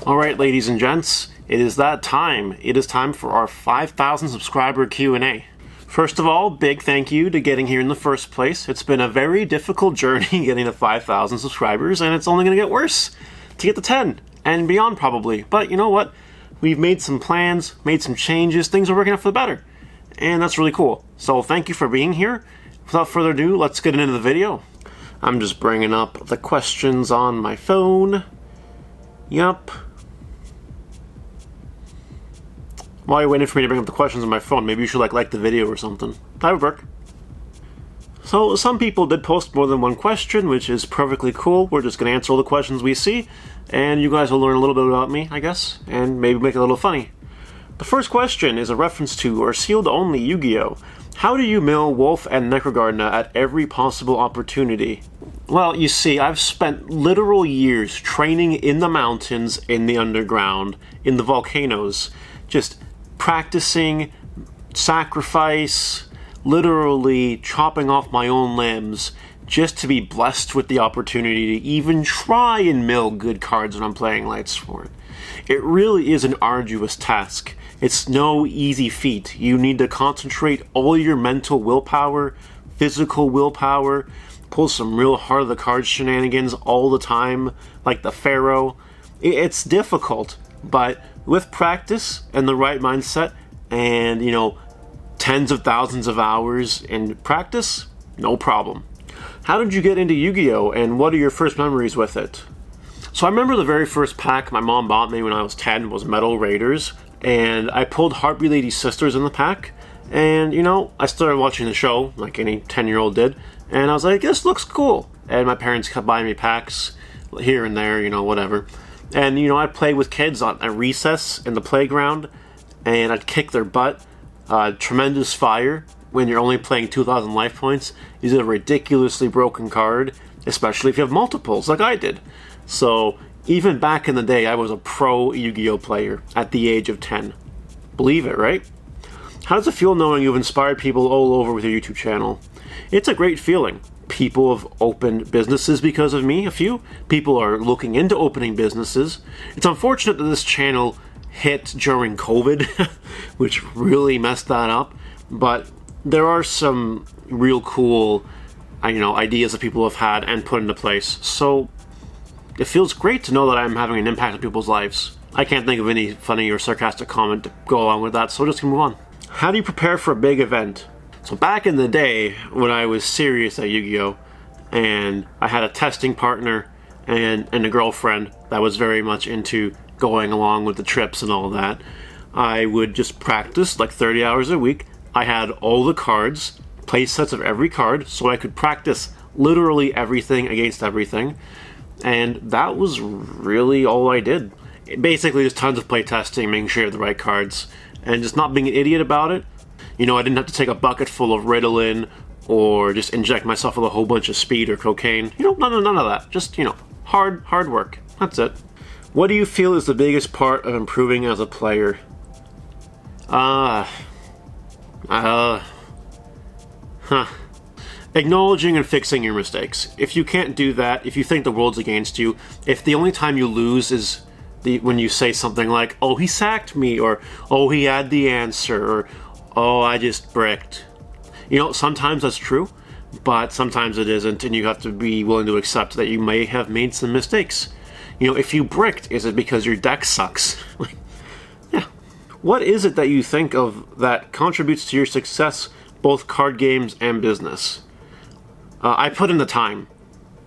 Alright, ladies and gents, it is that time. It is time for our 5,000 subscriber Q&A. First of all, big thank you to getting here in the first place. It's been a very difficult journey getting to 5,000 subscribers, and it's only going to get worse to get to 10 and beyond probably. But you know what? We've made some plans, made some changes, things are working out for the better. And that's really cool. So thank you for being here. Without further ado, let's get into the video. I'm just bringing up the questions on my phone. Yup. While you're waiting for me to bring up the questions on my phone, maybe you should like the video or something. That would work. So some people did post more than one question, which is perfectly cool. We're just going to answer all the questions we see, and you guys will learn a little bit about me, I guess, and maybe make it a little funny. The first question is a reference to our sealed-only Yu-Gi-Oh! How do you mill Wolf and Necrogardna at every possible opportunity? Well, you see, I've spent literal years training in the mountains, in the underground, in the volcanoes, just practicing sacrifice, literally chopping off my own limbs, just to be blessed with the opportunity to even try and mill good cards when I'm playing Light Sword. It really is an arduous task. It's no easy feat. You need to concentrate all your mental willpower, physical willpower, pull some real heart of the cards shenanigans all the time, like the Pharaoh. It's difficult, but with practice and the right mindset and, you know, tens of thousands of hours in practice, no problem. How did you get into Yu-Gi-Oh! And what are your first memories with it? So I remember the very first pack my mom bought me when I was 10 was Metal Raiders, and I pulled Heartbeat Lady Sisters in the pack, and, you know, I started watching the show, like any 10-year-old did, and I was like, this looks cool. And my parents kept buying me packs here and there, you know, whatever. And, you know, I'd play with kids at recess in the playground, and I'd kick their butt. Tremendous Fire, when you're only playing 2,000 life points, is a ridiculously broken card, especially if you have multiples, like I did. So, even back in the day, I was a pro Yu-Gi-Oh! Player at the age of 10. Believe it, right? How does it feel knowing you've inspired people all over with your YouTube channel? It's a great feeling. People have opened businesses because of me, a few. People are looking into opening businesses. It's unfortunate that this channel hit during COVID, which really messed that up. But there are some real cool, ideas that people have had and put into place. So it feels great to know that I'm having an impact on people's lives. I can't think of any funny or sarcastic comment to go along with that, so just gonna move on. How do you prepare for a big event? So back in the day, when I was serious at Yu-Gi-Oh! And I had a testing partner and a girlfriend that was very much into going along with the trips and all that, I would just practice like 30 hours a week. I had all the cards, play sets of every card, so I could practice literally everything against everything. And that was really all I did. Basically, just tons of play testing, making sure you have the right cards, and just not being an idiot about it. You know, I didn't have to take a bucket full of Ritalin or just inject myself with a whole bunch of speed or cocaine. You know, none of that. Just, hard work. That's it. What do you feel is the biggest part of improving as a player? Acknowledging and fixing your mistakes. If you can't do that, if you think the world's against you, if the only time you lose is when you say something like, oh, he sacked me, or oh, he had the answer, or oh, I just bricked. Sometimes that's true, but sometimes it isn't, and you have to be willing to accept that you may have made some mistakes. If you bricked, is it because your deck sucks? Yeah. What is it that you think of that contributes to your success, both card games and business? I put in the time.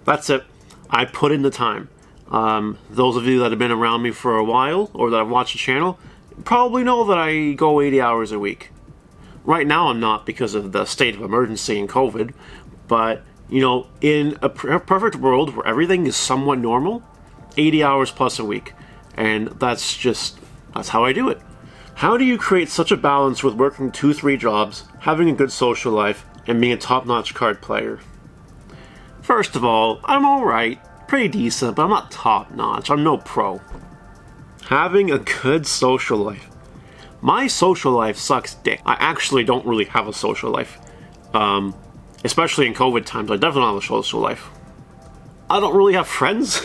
That's it. I put in the time. Those of you that have been around me for a while, or that have watched the channel, probably know that I go 80 hours a week. Right now I'm not because of the state of emergency and COVID, but, in a perfect world where everything is somewhat normal, 80 hours plus a week. And that's how I do it. How do you create such a balance with working 2-3 jobs, having a good social life, and being a top-notch card player? First of all, I'm alright, pretty decent, but I'm not top-notch. I'm no pro. Having a good social life. My social life sucks dick. I actually don't really have a social life. Especially in COVID times, I definitely don't have a social life. I don't really have friends.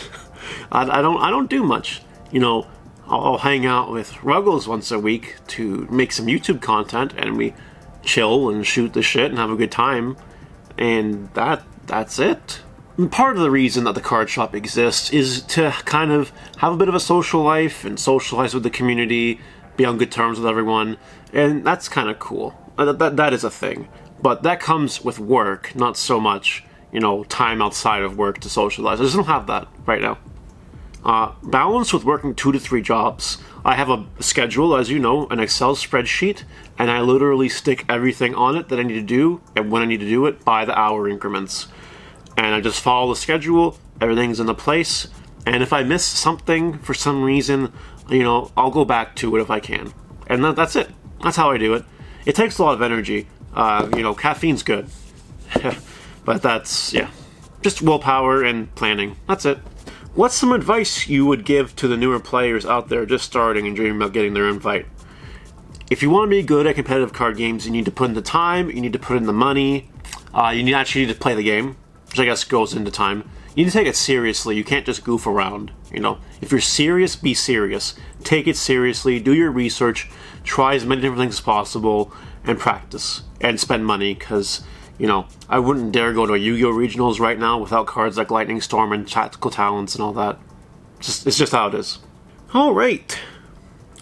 I don't do much. I'll hang out with Ruggles once a week to make some YouTube content, and we chill and shoot the shit and have a good time, and that's it. And part of the reason that the card shop exists is to kind of have a bit of a social life and socialize with the community, be on good terms with everyone, and that's kind of cool. That is a thing. But that comes with work, not so much, time outside of work to socialize. I just don't have that right now. Balanced with working 2 to 3 jobs. I have a schedule, as you know, an Excel spreadsheet, and I literally stick everything on it that I need to do and when I need to do it by the hour increments. And I just follow the schedule, everything's in the place, and if I miss something for some reason, I'll go back to it if I can. And that's it. That's how I do it. It takes a lot of energy. Caffeine's good. But that's, just willpower and planning. That's it. What's some advice you would give to the newer players out there just starting and dreaming about getting their invite? If you want to be good at competitive card games, you need to put in the time, you need to put in the money, you actually need to play the game, which I guess goes into time. You need to take it seriously. You can't just goof around, If you're serious, be serious. Take it seriously, do your research, try as many different things as possible, and practice. And spend money, because I wouldn't dare go to a Yu-Gi-Oh! Regionals right now without cards like Lightning Storm and Tactical Talents and all that. It's just how it is. Alright.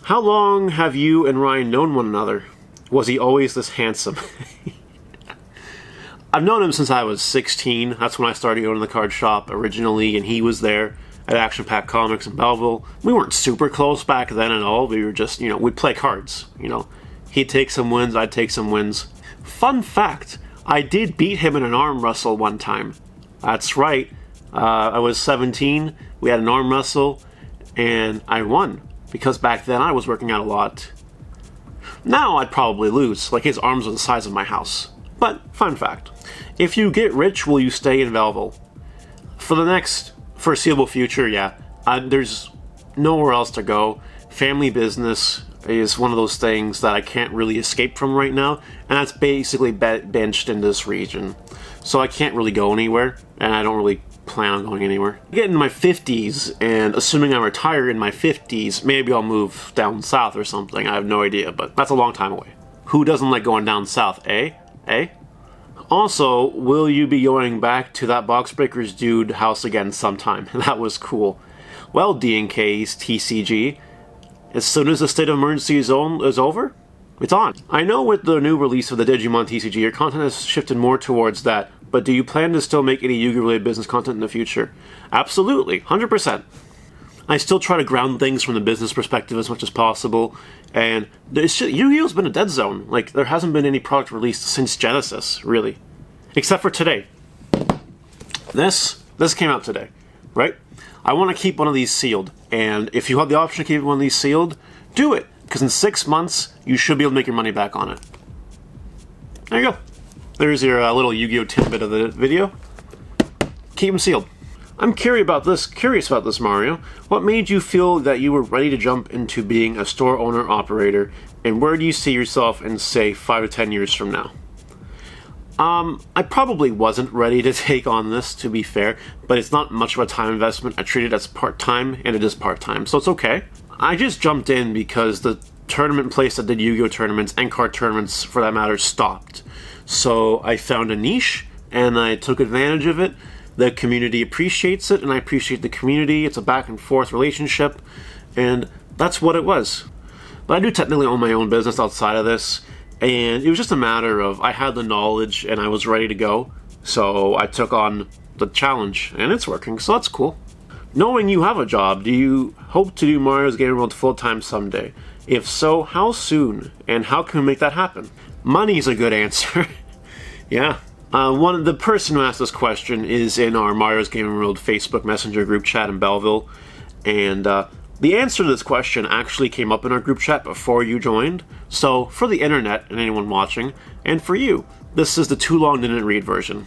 How long have you and Ryan known one another? Was he always this handsome? I've known him since I was 16. That's when I started going to the card shop originally, and he was there at Action Pack Comics in Belleville. We weren't super close back then at all. We were just, we'd play cards. He'd take some wins, I'd take some wins. Fun fact, I did beat him in an arm wrestle one time. That's right. I was 17, we had an arm wrestle, and I won. Because back then I was working out a lot. Now I'd probably lose, like his arms are the size of my house. But, fun fact. If you get rich, will you stay in Belleville? For the next foreseeable future, yeah. There's nowhere else to go. Family business is one of those things that I can't really escape from right now, and that's basically benched in this region. So I can't really go anywhere, and I don't really plan on going anywhere. I get into my 50s, and assuming I retire in my 50s, maybe I'll move down south or something. I have no idea, but that's a long time away. Who doesn't like going down south, eh? Eh? Also, will you be going back to that Box Breakers dude house again sometime? That was cool. Well, D&K's TCG, as soon as the state of emergency is over, it's on. I know with the new release of the Digimon TCG, your content has shifted more towards that, but do you plan to still make any Yu-Gi-Oh! Related business content in the future? Absolutely, 100%. I still try to ground things from the business perspective as much as possible, and Yu-Gi-Oh's been a dead zone. Like, there hasn't been any product released since Genesis, really. Except for today. This came out today, right? I want to keep one of these sealed, and if you have the option to keep one of these sealed, do it, because in 6 months, you should be able to make your money back on it. There you go. There's your little Yu-Gi-Oh! Tidbit of the video. Keep them sealed. I'm curious about this, Mario. What made you feel that you were ready to jump into being a store owner-operator, and where do you see yourself in, say, 5 to 10 years from now? I probably wasn't ready to take on this, to be fair, but it's not much of a time investment. I treat it as part-time, and it is part-time, so it's okay. I just jumped in because the tournament place that did Yu-Gi-Oh! Tournaments, and card tournaments, for that matter, stopped. So I found a niche, and I took advantage of it. The community appreciates it, and I appreciate the community. It's a back-and-forth relationship, and that's what it was. But I do technically own my own business outside of this, and it was just a matter of I had the knowledge, and I was ready to go, so I took on the challenge, and it's working, so that's cool. Knowing you have a job, do you hope to do Mario's Gaming World full-time someday? If so, how soon, and how can we make that happen? Money's a good answer. Yeah. The person who asked this question is in our Mario's Gaming World Facebook Messenger group chat in Belleville, and the answer to this question actually came up in our group chat before you joined, so for the internet and anyone watching, and for you, this is the too long didn't read version.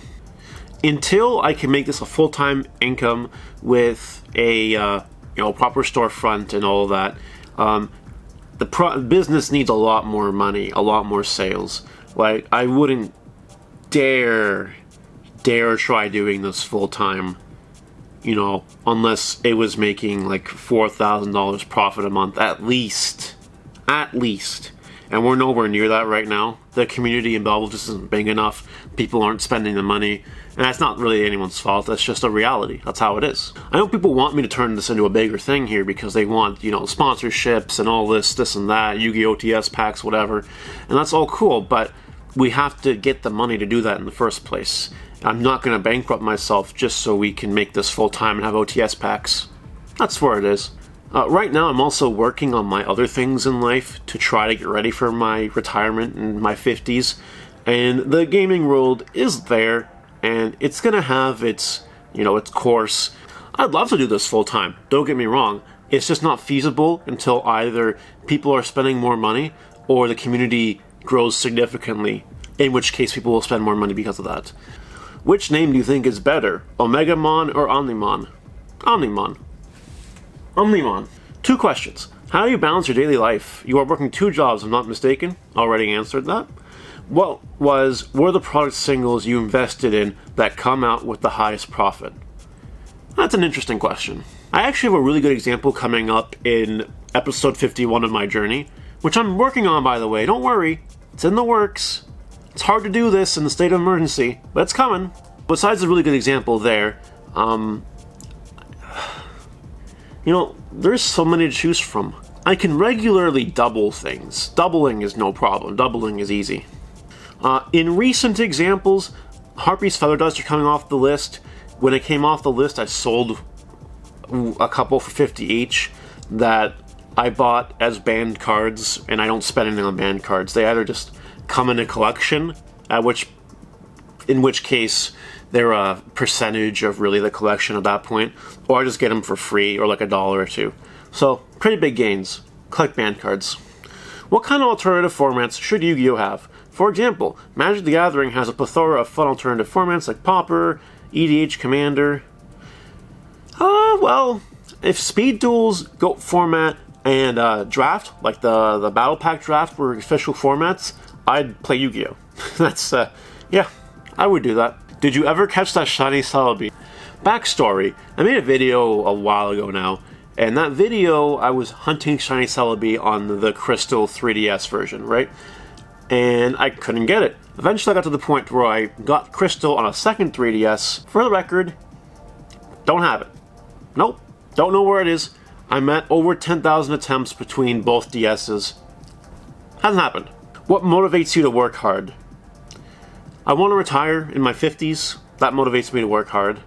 Until I can make this a full-time income with a proper storefront and all of that, the business needs a lot more money, a lot more sales. Like, I wouldn't dare try doing this full-time you know, unless it was making like $4,000 profit a month at least. At least. And we're nowhere near that right now. The community in Belleville just isn't big enough. People aren't spending the money. And that's not really anyone's fault. That's just a reality. That's how it is. I know people want me to turn this into a bigger thing here because they want, you know, sponsorships and all this and that, Yu-Gi-Oh! TS packs, whatever. And that's all cool, but we have to get the money to do that in the first place. I'm not going to bankrupt myself just so we can make this full-time and have OTS packs. That's where it is. Right now, I'm also working on my other things in life to try to get ready for my retirement in my 50s. And the gaming world is there, and it's going to have its, you know, its course. I'd love to do this full-time, don't get me wrong. It's just not feasible until either people are spending more money or the community grows significantly, in which case people will spend more money because of that. Which name do you think is better, Omegamon or Omnimon? Omnimon. Omnimon. 2 questions. How do you balance your daily life? You are working 2 jobs, if I'm not mistaken. Already answered that. What were the product singles you invested in that come out with the highest profit? That's an interesting question. I actually have a really good example coming up in episode 51 of my journey, which I'm working on, by the way. Don't worry. It's in the works. It's hard to do this in the state of emergency, but it's coming. Besides a really good example there, you know, there's so many to choose from. I can regularly double things. Doubling is no problem. Doubling is easy. In recent examples, Harpy's Feather Dust are coming off the list. When it came off the list, I sold a couple for 50 each that I bought as banned cards, and I don't spend anything on banned cards. They either just come in a collection, in which case they're a percentage of really the collection at that point, or I just get them for free or like $1 or $2. So pretty big gains. Collect banned cards. What kind of alternative formats should Yu-Gi-Oh have? For example, Magic the Gathering has a plethora of fun alternative formats like Pauper, EDH Commander. Well, if Speed Duels, GOAT format, and Draft, like the Battle Pack Draft were official formats, I'd play Yu-Gi-Oh! That's, yeah, I would do that. Did you ever catch that shiny Celebi? Backstory, I made a video a while ago now, and that video I was hunting shiny Celebi on the Crystal 3DS version, right? And I couldn't get it. Eventually I got to the point where I got Crystal on a second 3DS. For the record, don't have it. Nope, don't know where it is. I'm at over 10,000 attempts between both DSs. Hasn't happened. What motivates you to work hard? I want to retire in my 50s. That motivates me to work hard.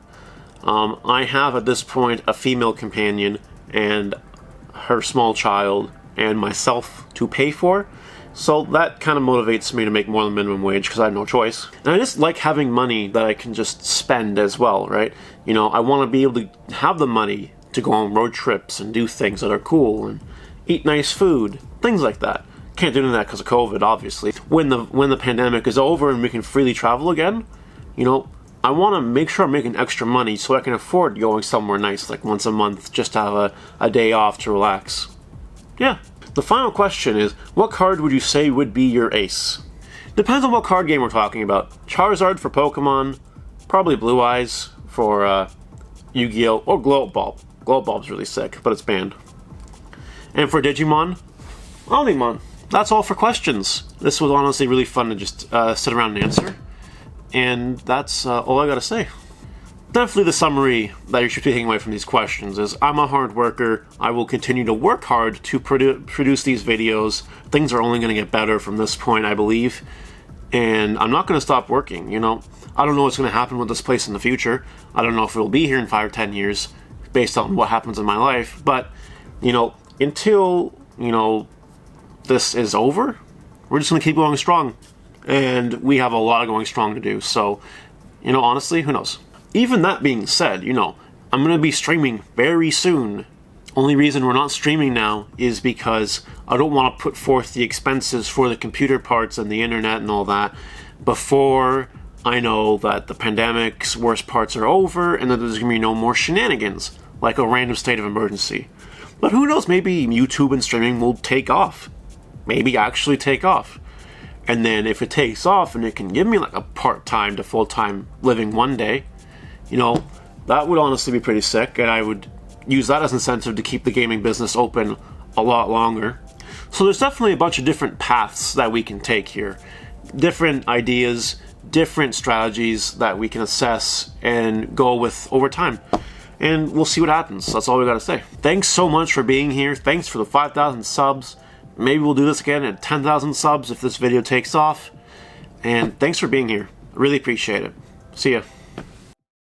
I have at this point a female companion and her small child and myself to pay for. So that kind of motivates me to make more than minimum wage because I have no choice. And I just like having money that I can just spend as well, right? You know, I want to be able to have the money to go on road trips and do things that are cool and eat nice food, things like that. Can't do that because of COVID, obviously. When the pandemic is over and we can freely travel again, you know, I want to make sure I'm making extra money so I can afford going somewhere nice, like once a month, just to have a day off to relax. Yeah. The final question is, what card would you say would be your ace? Depends on what card game we're talking about. Charizard for Pokemon, probably Blue Eyes for Yu-Gi-Oh! Or Glow Bulb. Glow Bulb's really sick, but it's banned. And for Digimon, Omnimon. That's all for questions. This was honestly really fun to just sit around and answer. And that's all I gotta say. Definitely the summary that you should be taking away from these questions is I'm a hard worker. I will continue to work hard to produce these videos. Things are only going to get better from this point, I believe. And I'm not going to stop working, you know. I don't know what's going to happen with this place in the future. I don't know if it'll be here in 5 or 10 years based on what happens in my life. But, you know, until, you know, this is over, we're just going to keep going strong. And we have a lot of going strong to do. So, you know, honestly, who knows? Even that being said, you know, I'm going to be streaming very soon. Only reason we're not streaming now is because I don't want to put forth the expenses for the computer parts and the internet and all that before I know that the pandemic's worst parts are over and that there's going to be no more shenanigans, like a random state of emergency. But who knows, maybe YouTube and streaming will take off. Maybe actually take off. And then if it takes off and it can give me like a part-time to full-time living one day, you know, That would honestly be pretty sick, and I would use that as incentive to keep the gaming business open a lot longer. So there's definitely a bunch of different paths that we can take here. Different ideas, different strategies that we can assess and go with over time. And we'll see what happens. That's all we gotta say. Thanks so much for being here. Thanks for the 5,000 subs. Maybe we'll do this again at 10,000 subs if this video takes off. And thanks for being here. Really appreciate it. See ya.